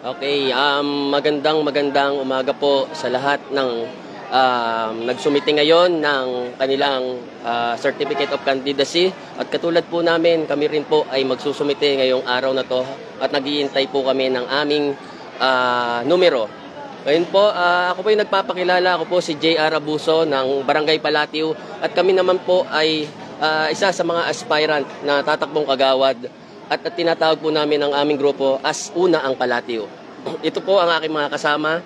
Okay, magandang umaga po sa lahat ng nagsumite ngayon ng kanilang Certificate of Candidacy. At katulad po namin, kami rin po ay magsusumite ngayong araw na to at naghihintay po kami ng aming numero. Ngayon po, ako po yung nagpapakilala. Ako po si J.R. Abuso ng Barangay Palatio at kami naman po ay isa sa mga aspirant na tatakbong kagawad at tinatawag po namin ang aming grupo as Una ang Palatio. Ito po ang aking mga kasama.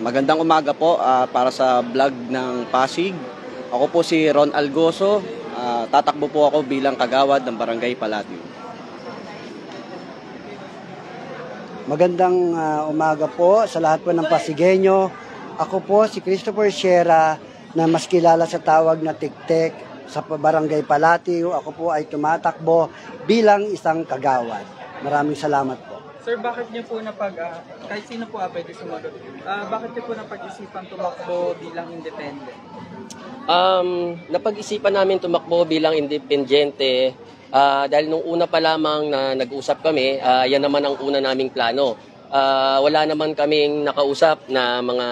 Magandang umaga po para sa vlog ng Pasig. Ako po si Ron Algoso. Tatakbo po ako bilang kagawad ng Barangay Palatio. Magandang umaga po sa lahat po ng Pasigueño. Ako po si Christopher Sierra na mas kilala sa tawag na Tiktek sa Barangay Palatio. Ako po ay tumatakbo bilang isang kagawad. Maraming salamat po. Sir, bakit niyo po kahit sino po pwede sumagot, bakit niyo po napag-isipan tumakbo bilang independent? Napag-isipan namin tumakbo bilang independente dahil nung una pa lamang na nag-usap kami, yan naman ang una naming plano. Wala naman kaming nakausap na mga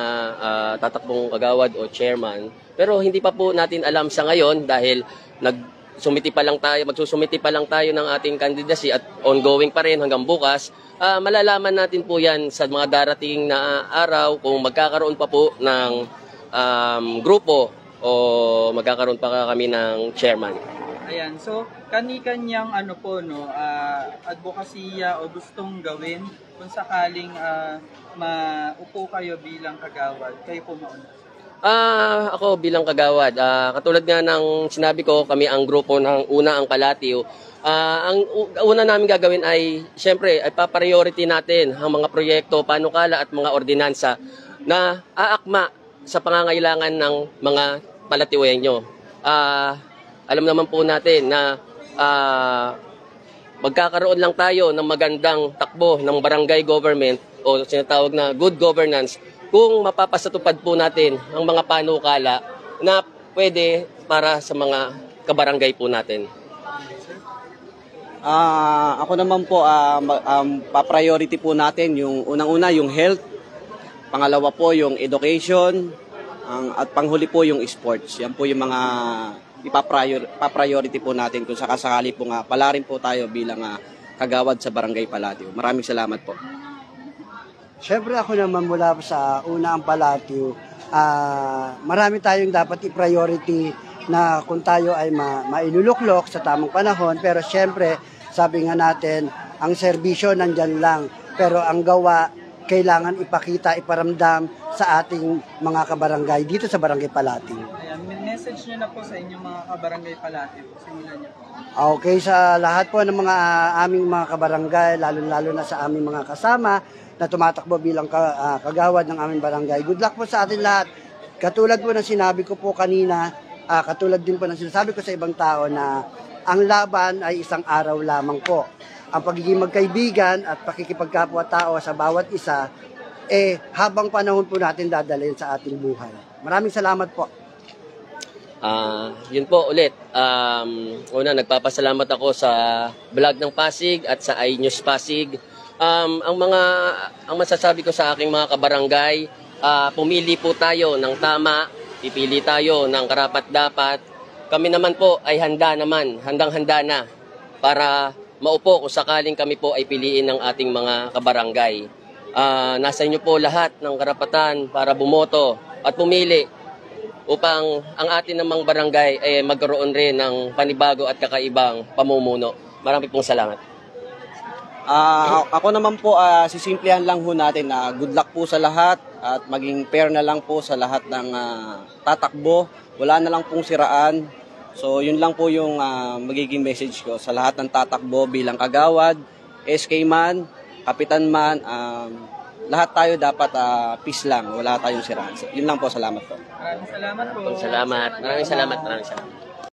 tatakbong kagawad o chairman. Pero hindi pa po natin alam sa ngayon dahil magsusumiti pa lang tayo ng ating candidacy at ongoing pa rin hanggang bukas. Malalaman natin po yan sa mga darating na araw kung magkakaroon pa po ng grupo o magkakaroon pa kami ng chairman. Ayan, so kani-kanyang advokasya o gustong gawin kung sakaling maupo kayo bilang kagawad, kayo po mauna. Ako bilang kagawad, katulad nga ng sinabi ko, kami ang grupo ng Una ang Palatio. Ang una namin gagawin ay, siyempre, ay pa-priority natin ang mga proyekto, panukala at mga ordinansa na aakma sa pangangailangan ng mga Palatiwenyo. Alam naman po natin na magkakaroon lang tayo ng magandang takbo ng barangay government o sinatawag na good governance kung mapapasatupad po natin ang mga panukala na pwede para sa mga kabarangay po natin. Ako naman po, pa-priority po natin yung unang-una yung health, pangalawa po yung education, at panghuli po yung sports. Yan po yung mga ipa-priority po natin kung sakasakali po nga pala rin po tayo bilang kagawad sa Barangay Palatio. Maraming salamat po. Siyempre ako naman mula sa Una ang Palatio, marami tayong dapat i-priority na kung tayo ay mailuluklok sa tamang panahon. Pero siyempre, sabi nga natin, ang serbisyo nandyan lang. Pero ang gawa, kailangan ipakita, iparamdam sa ating mga kabarangay dito sa Barangay Palatio. Ayan, message nyo na po sa inyong mga kabarangay Palatio. Simulan nyo po. Okay, sa lahat po ng mga aming mga kabarangay, lalo-lalo na sa aming mga kasama na tumatakbo bilang kagawad ng aming barangay. Good luck po sa atin lahat. Katulad po ng sinabi ko po kanina, katulad din po ng sinasabi ko sa ibang tao na ang laban ay isang araw lamang po. Ang pagiging magkaibigan at pakikipagkapwa-tao sa bawat isa, habang panahon po natin dadalhin sa ating buhay. Maraming salamat po. Yun po ulit. Una, nagpapasalamat ako sa vlog ng Pasig at sa iNews Pasig. Ang masasabi ko sa aking mga kabarangay, pumili po tayo ng tama, pipili tayo ng karapat-dapat. Kami naman po ay handang-handa na para maupo kung sakaling kami po ay piliin ng ating mga kabarangay. Nasa inyo po lahat ng karapatan para bumoto at pumili upang ang atin namang barangay ay magkaroon rin ng panibago at kakaibang pamumuno. Maraming pong salamat. Ako naman po, sisimplihan lang ho natin na good luck po sa lahat at maging fair na lang po sa lahat ng tatakbo. Wala na lang pong siraan. So yun lang po yung magiging message ko sa lahat ng tatakbo bilang kagawad, SK man, kapitan man, lahat tayo dapat peace lang, wala tayong siraan. So, yun lang po, salamat po. Maraming salamat po. Maraming salamat.